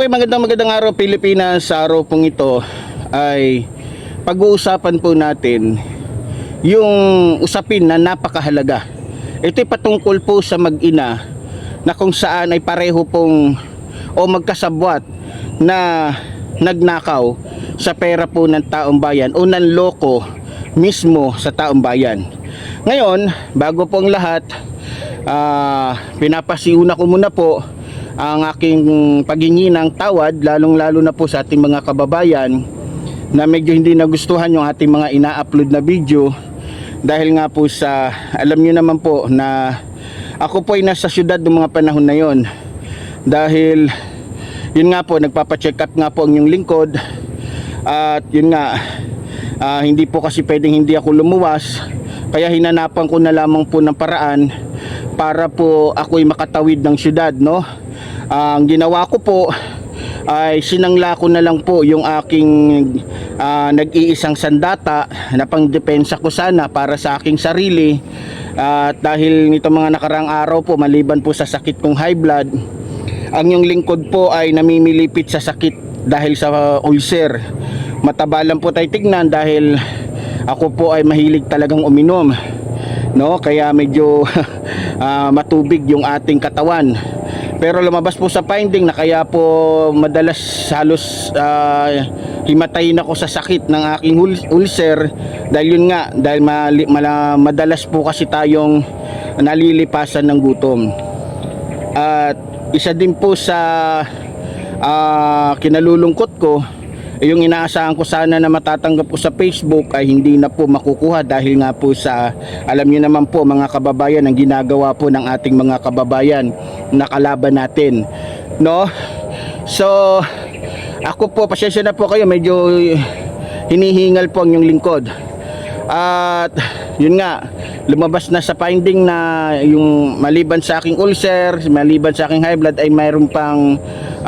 Okay, magandang araw Pilipinas. Sa araw pong ito ay pag-uusapan po natin yung usapin na napakahalaga. Ito'y patungkol po sa mag-ina na kung saan ay pareho pong o magkasabwat na nagnakaw sa pera po ng taong bayan o nanloko mismo sa taong bayan. Ngayon, bago po ang lahat, pinapasiuna ko muna po ang aking paghingi ng tawad, lalong-lalo na po sa ating mga kababayan na medyo hindi nagustuhan yung ating mga ina-upload na video, dahil nga po sa, alam nyo naman po na ako po ay nasa syudad ng mga panahon na yon, dahil yun nga po, nagpapacheck up nga po ang yung lingkod, at yun nga, hindi po kasi pwedeng hindi ako lumuwas, kaya hinanapan ko na lamang po ng paraan para po ako'y makatawid ng syudad, no? Ang ginawa ko po ay sinangla ko na lang po yung aking nag-iisang sandata na pangdepensa ko sana para sa aking sarili, at dahil nito mga nakarang araw po, maliban po sa sakit kong high blood, ang yung lingkod po ay namimilipit sa sakit dahil sa ulcer. Mataba lang po tayo tignan dahil ako po ay mahilig talagang uminom, no? Kaya medyo matubig yung ating katawan. Pero lumabas po sa finding na kaya po madalas halos himatayin ako sa sakit ng aking ulcer, dahil yun nga, dahil madalas po kasi tayong nalilipasan ng gutom. At isa din po sa kinalulungkot ko, yung inaasahan ko sana na matatanggap ko sa Facebook ay hindi na po makukuha, dahil nga po sa, alam niyo naman po mga kababayan, ang ginagawa po ng ating mga kababayan na kalaban natin, no? So ako po, pasensya na po kayo, medyo hinihingal po ang yung lingkod. At yun nga, lumabas na sa finding na yung maliban sa aking ulcer, maliban sa aking high blood, ay mayroon pang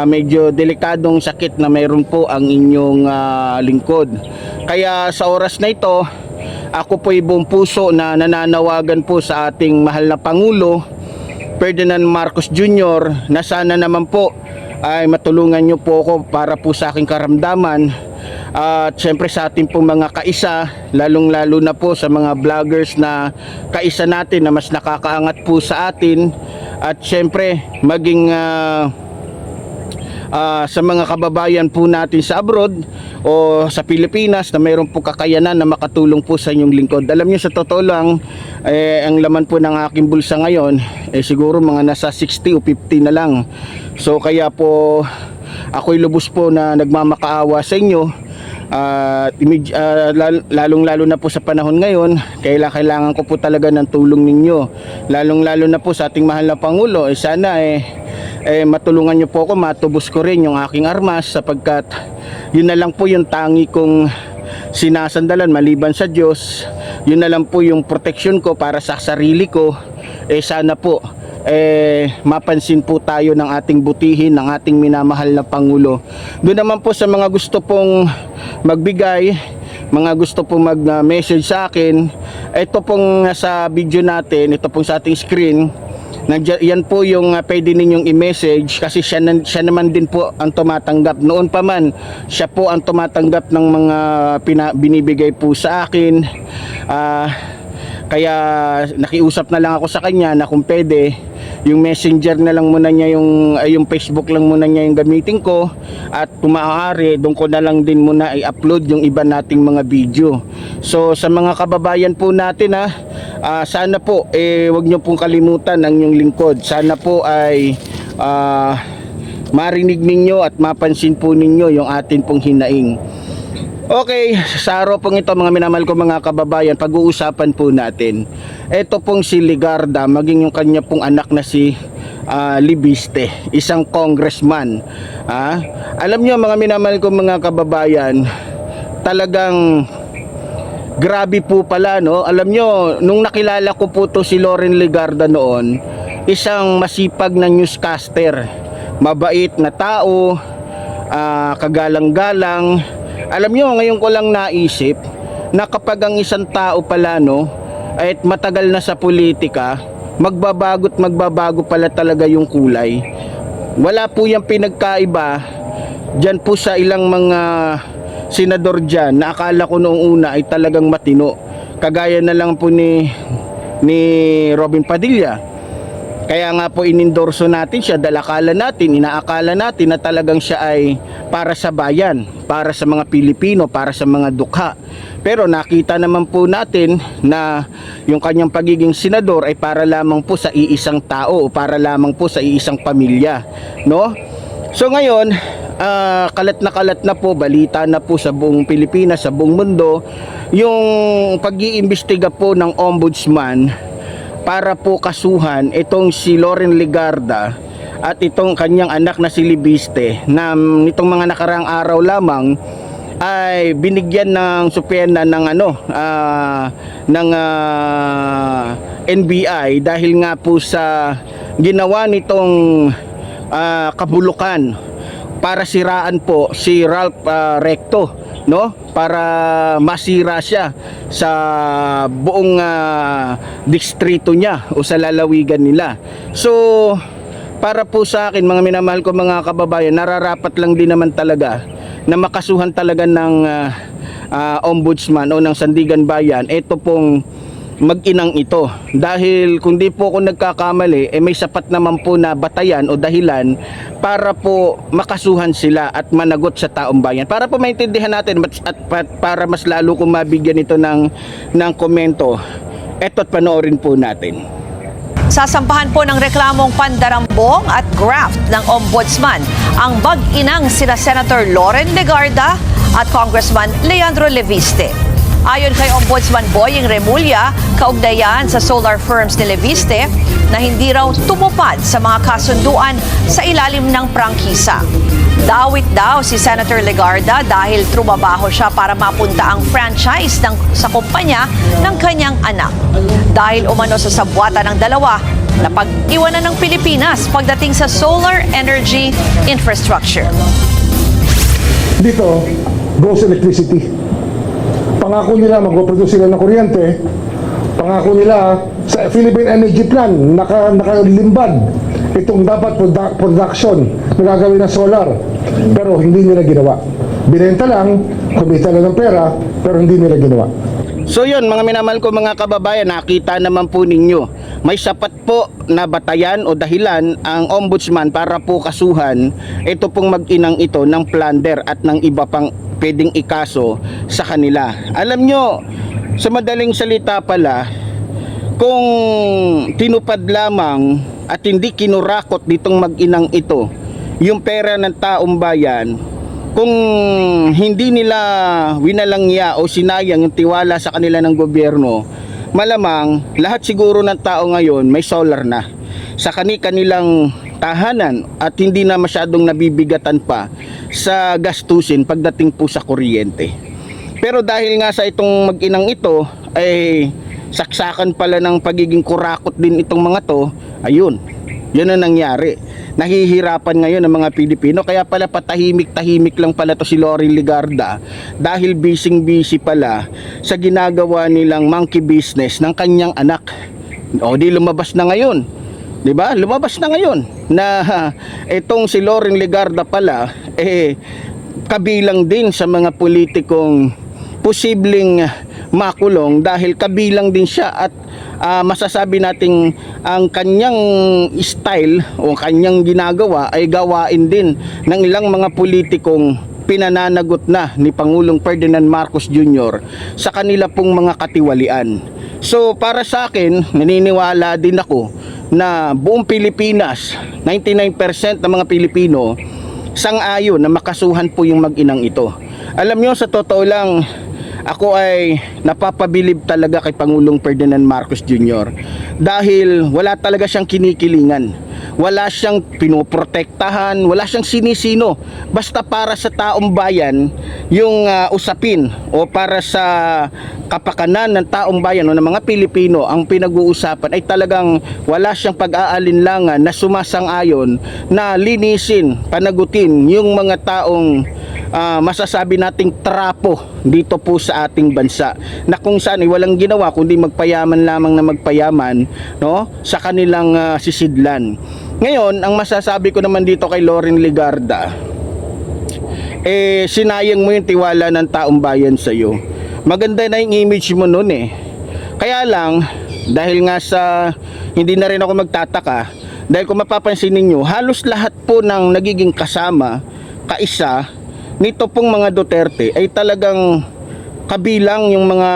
medyo delikadong sakit na mayroon po ang inyong lingkod. Kaya sa oras na ito, ako po ay buong puso na nananawagan po sa ating mahal na Pangulo Ferdinand Marcos Jr. na sana naman po ay matulungan nyo po ako para po sa aking karamdaman, at syempre sa ating pong mga kaisa, lalong-lalo na po sa mga vloggers na kaisa natin na mas nakakaangat po sa atin, at syempre maging sa mga kababayan po natin sa abroad o sa Pilipinas na mayroon po kakayanan na makatulong po sa inyong lingkod. Alam niyo, sa totoo lang, ang laman po ng aking bulsa ngayon siguro mga nasa 60 o 50 na lang. So kaya po ako'y lubos po na nagmamakaawa sa inyo. Lalong-lalo na po sa panahon ngayon, kailangan ko po talaga ng tulong ninyo, lalong-lalo na po sa ating mahal na Pangulo. Sana matulungan nyo po ako, matubos ko rin yung aking armas, sapagkat yun na lang po yung tangi kong sinasandalan maliban sa Diyos. Yun na lang po yung protection ko para sa sarili ko. Sana po mapansin po tayo ng ating butihin, ng ating minamahal na Pangulo. Doon naman po sa mga gusto pong magbigay, mga gusto pong mag-message sa akin, ito pong sa video natin, ito pong sa ating screen, yan po yung pwede ninyong i-message, kasi siya naman din po ang tumatanggap. Noon pa man, siya po ang tumatanggap ng mga binibigay po sa akin. Kaya nakiusap na lang ako sa kanya na kung pwede, yung messenger na lang muna niya, yung Facebook lang muna niya yung gamitin ko, at kung maaari, doon ko na lang din muna i-upload yung iba nating mga video. So sa mga kababayan po natin, sana po wag nyo pong kalimutan ang yung lingkod. Sana po ay marinig ninyo at mapansin po ninyo yung atin pong hinaing. Okay, sa araw pong ito mga minamahal ko mga kababayan, pag-uusapan po natin ito pong si Legarda, maging yung kanya pong anak na si Libiste, isang congressman. Alam nyo mga minamahal ko mga kababayan, talagang grabe po pala, no? Alam nyo, nung nakilala ko po to si Loren Legarda noon, isang masipag na newscaster, mabait na tao, kagalang-galang. Alam nyo, ngayon ko lang naisip na kapag ang isang tao pala, no, ay matagal na sa politika, magbabago pala talaga yung kulay. Wala po yung pinagkaiba dyan po sa ilang mga senador dyan na akala ko noong una ay talagang matino, kagaya na lang po ni Robin Padilla. Kaya nga po inendorso natin siya dahil inaakala natin na talagang siya ay para sa bayan, para sa mga Pilipino, para sa mga dukha. Pero nakita naman po natin na yung kanyang pagiging senador ay para lamang po sa iisang tao o para lamang po sa iisang pamilya, no? So ngayon, kalat na po, balita na po sa buong Pilipinas, sa buong mundo, yung pag-iimbestiga po ng ombudsman para po kasuhan itong si Loren Legarda at itong kanyang anak na si Libiste, na nitong mga nakaraang araw lamang ay binigyan ng supena ng NBI dahil nga po sa ginawa nitong kabulukan para siraan po si Ralph Recto, no, para masira siya sa buong distrito niya o sa lalawigan nila. So para po sa akin, mga minamahal ko mga kababayan, nararapat lang din naman talaga na makasuhan talaga ng ombudsman o ng Sandigan Bayan ito pong mag-inang ito, dahil kung di po ako nagkakamali may sapat naman po na batayan o dahilan para po makasuhan sila at managot sa taong bayan. Para po maintindihan natin at para mas lalo kong mabigyan ito ng komento, eto't panoorin po natin. Sasampahan po ng reklamong pandarambong at graft ng ombudsman ang mag-inang sina Senator Loren Legarda at Congressman Leandro Leviste. Ayon kay Ombudsman Boying Remulla, kaugnayan sa solar firms ni Leviste na hindi raw tumupad sa mga kasunduan sa ilalim ng prangkisa. Dawit daw si Senator Legarda dahil trumabaho siya para mapunta ang franchise sa kumpanya ng kanyang anak. Dahil umano sa sabwata ng dalawa na pag-iwanan ng Pilipinas pagdating sa solar energy infrastructure. Dito, gross electricity. Pangako nila magpo-produce sila ng kuryente. Pangako nila sa Philippine Energy Plan nakalimbad itong dapat production na gagawin ng solar. Pero hindi nila ginawa. Binenta lang, kumita lang ng pera, pero hindi nila ginawa. So yun, mga minamahal ko mga kababayan, nakita naman po ninyo, may sapat po na batayan o dahilan ang ombudsman para po kasuhan ito pong mag-inang ito ng plunder at ng iba pang pwedeng ikaso sa kanila. Alam nyo, sa madaling salita pala, kung tinupad lamang at hindi kinurakot ditong mag-inang ito yung pera ng taong bayan, kung hindi nila winalangya o sinayang yung tiwala sa kanila ng gobyerno, malamang lahat siguro ng tao ngayon may solar na sa kanilang tahanan at hindi na masyadong nabibigatan pa sa gastusin pagdating po sa kuryente. Pero dahil nga sa itong mag-inang ito ay saksakan pala ng pagiging kurakot din itong mga to, ayun, yun ang nangyari. Nahihirapan ngayon ang mga Pilipino, kaya pala patahimik-tahimik lang pala to si Loren Legarda dahil busy pala sa ginagawa nilang monkey business ng kanyang anak. O di lumabas na ngayon, di ba? Lumabas na ngayon na itong si Loren Legarda pala kabilang din sa mga politikong posibleng makulong dahil kabilang din siya at masasabi nating ang kanyang style o kanyang ginagawa ay gawain din ng ilang mga politikong pinananagot na ni Pangulong Ferdinand Marcos Jr. sa kanila pong mga katiwalian. So para sa akin, naniniwala din ako na buong Pilipinas, 99% ng mga Pilipino sang-ayon na makasuhan po yung mag-inang ito. Alam nyo, sa totoo lang, ako ay napapabilib talaga kay Pangulong Ferdinand Marcos Jr. dahil wala talaga siyang kinikilingan, wala siyang pinoprotektahan, wala siyang sinisino, basta para sa taong bayan yung usapin o para sa kapakanan ng taong bayan o ng mga Pilipino ang pinag-uusapan ay talagang wala siyang pag-aalinlangan na sumasang-ayon na linisin, panagutin yung mga taong masasabi nating trapo dito po sa ating bansa na kung saan ay walang ginawa kundi magpayaman lamang na magpayaman, no, sa kanilang sisidlan. Ngayon, ang masasabi ko naman dito kay Loren Legarda, sinayang mo yung tiwala ng taong bayan sa'yo. Maganda na yung image mo nun eh. Kaya lang, dahil nga sa hindi na rin ako magtataka, dahil kung mapapansin ninyo, halos lahat po ng nagiging kasama, kaisa, nito pong mga Duterte ay talagang kabilang yung mga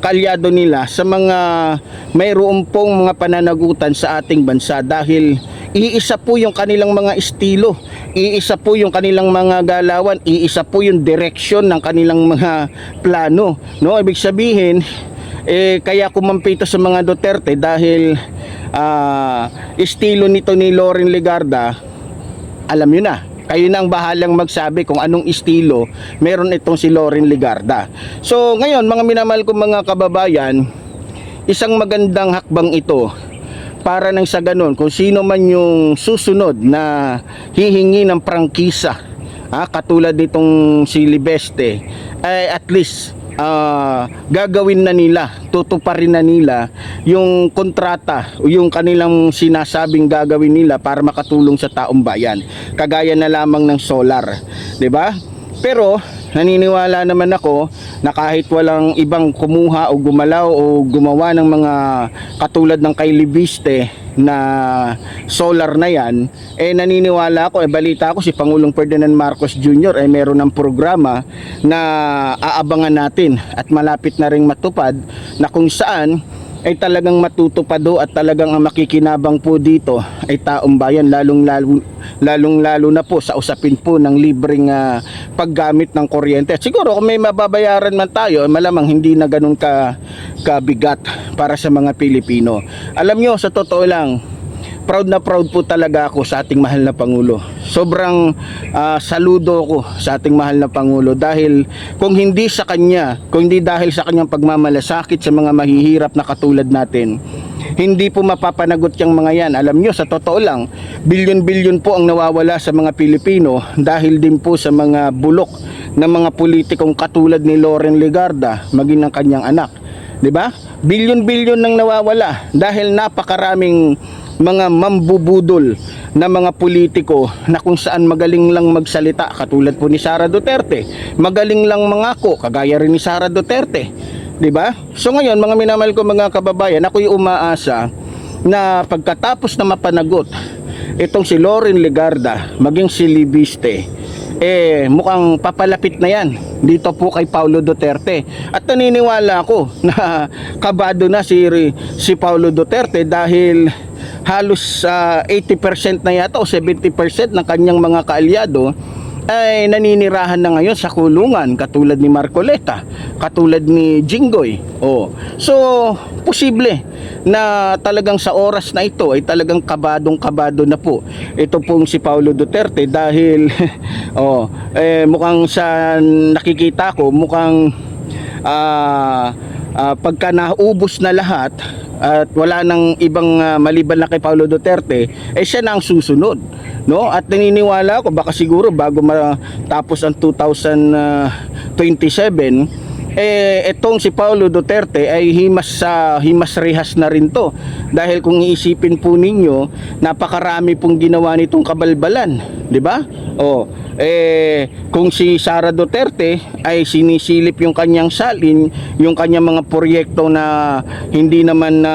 kaalyado nila sa mga mayroon pong mga pananagutan sa ating bansa, dahil iisa po yung kanilang mga estilo, iisa po yung kanilang mga galawan, iisa po yung direksyon ng kanilang mga plano, no? Ibig sabihin, kaya kumampito sa mga Duterte dahil estilo nito ni Loren Legarda, alam nyo na. Kayo na ang bahalang magsabi kung anong estilo meron itong si Loren Legarda. So ngayon, mga minamahal kong mga kababayan, isang magandang hakbang ito para nang sa ganun, kung sino man yung susunod na hihingi ng prangkisa, katulad nitong si Libeste, ay at least gagawin na nila, tutuparin na nila yung kontrata o yung kanilang sinasabing gagawin nila para makatulong sa taong bayan, kagaya na lamang ng solar, 'di ba? Pero naniniwala naman ako na kahit walang ibang kumuha o gumalaw o gumawa ng mga katulad ng kay Libiste na solar na yan, naniniwala ako, balita ko si Pangulong Ferdinand Marcos Jr. ay meron ng programa na aabangan natin at malapit na ring matupad, na kung saan ay talagang matutupad at talagang ang makikinabang po dito ay taong bayan, lalong lalo na po sa usapin po ng libreng paggamit ng kuryente. At siguro kung may mababayaran man tayo, malamang hindi na ganun kabigat para sa mga Pilipino. Alam nyo, sa totoo lang, proud na proud po talaga ako sa ating mahal na Pangulo. Sobrang saludo ko sa ating mahal na Pangulo, dahil kung hindi sa kanya, kung hindi dahil sa kanyang pagmamalasakit sa mga mahihirap na katulad natin, hindi po mapapanagot yung mga yan. Alam nyo, sa totoo lang, bilyon-bilyon po ang nawawala sa mga Pilipino dahil din po sa mga bulok ng mga politikong katulad ni Loren Legarda, maging ng kanyang anak. 'Di ba? Bilyon-bilyon nang nawawala dahil napakaraming mga mambubudol na mga politiko na kung saan magaling lang magsalita, katulad po ni Sara Duterte, magaling lang mangako, kagaya rin ni Sara Duterte, 'di ba? So ngayon, mga minamahal ko mga kababayan, ako'y umaasa na pagkatapos na mapanagot itong si Loren Legarda, maging si Libiste, mukhang papalapit na yan dito po kay Paulo Duterte. At naniniwala ako na kabado na si Paulo Duterte, dahil halos 80% na yata o 70% ng kanyang mga kaalyado ay naninirahan na ngayon sa kulungan, katulad ni Marcoleta, katulad ni Jinggoy. So posible na talagang sa oras na ito ay talagang kabadong-kabado na po ito pong si Paulo Duterte, dahil mukhang sa nakikita ko, mukhang pagka naubos na lahat at wala nang ibang maliban na kay Paulo Duterte, siya na ang susunod, no? At naniniwala ako, baka siguro bago matapos ang 2027, etong si Paulo Duterte ay himas rehas na rin to, dahil kung iisipin po ninyo, napakarami pong ginawa nitong kabalbalan, di ba? Kung si Sara Duterte ay sinisilip yung kanyang salin, yung kanyang mga proyekto na hindi naman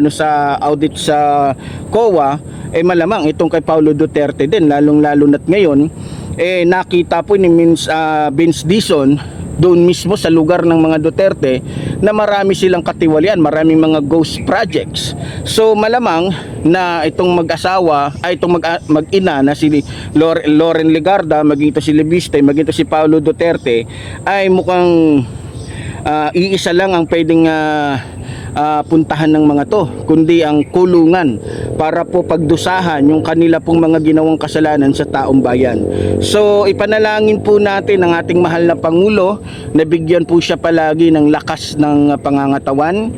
sa audit sa COA, malamang itong kay Paulo Duterte din, lalong-lalo na't ngayon nakita po ni Vince Dizon doon mismo sa lugar ng mga Duterte na marami silang katiwalian, maraming mga ghost projects. So malamang na itong mag-asawa ay itong mag-ina na si Loren Legarda, maging ito si Libiste, maging ito si Paulo Duterte, ay mukhang iisa lang ang pwedeng puntahan ng mga to, kundi ang kulungan, para po pagdusahan yung kanila pong mga ginawang kasalanan sa taong bayan. So ipanalangin po natin ang ating mahal na Pangulo na bigyan po siya palagi ng lakas ng pangangatawan.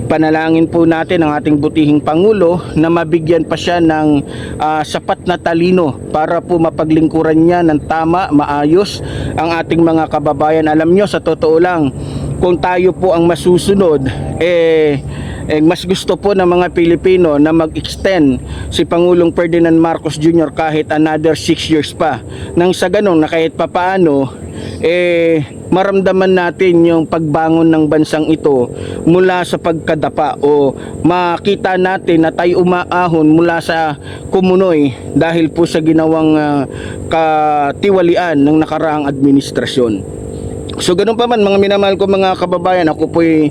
Panalangin po natin ang ating butihing Pangulo na mabigyan pa siya ng sapat na talino para po mapaglingkuran niya ng tama, maayos ang ating mga kababayan. Alam nyo, sa totoo lang, kung tayo po ang masusunod, mas gusto po ng mga Pilipino na mag-extend si Pangulong Ferdinand Marcos Jr. kahit another 6 years pa. Nang sa ganun na kahit papaano maramdaman natin yung pagbangon ng bansang ito mula sa pagkadapa o makita natin na tayo umaahon mula sa kumunoy dahil po sa ginawang katiwalian ng nakaraang administrasyon. So ganun pa man mga minamahal ko mga kababayan, ako po'y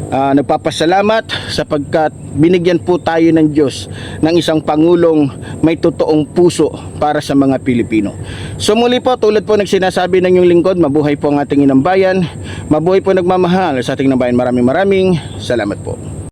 nagpapasalamat sapagkat binigyan po tayo ng Diyos ng isang Pangulong may totoong puso para sa mga Pilipino. So muli po, tulad po ng sinasabi ng inyong lingkod, mabuhay po ang ating inang bayan, mabuhay po nagmamahal sa ating inang bayan. Maraming salamat po.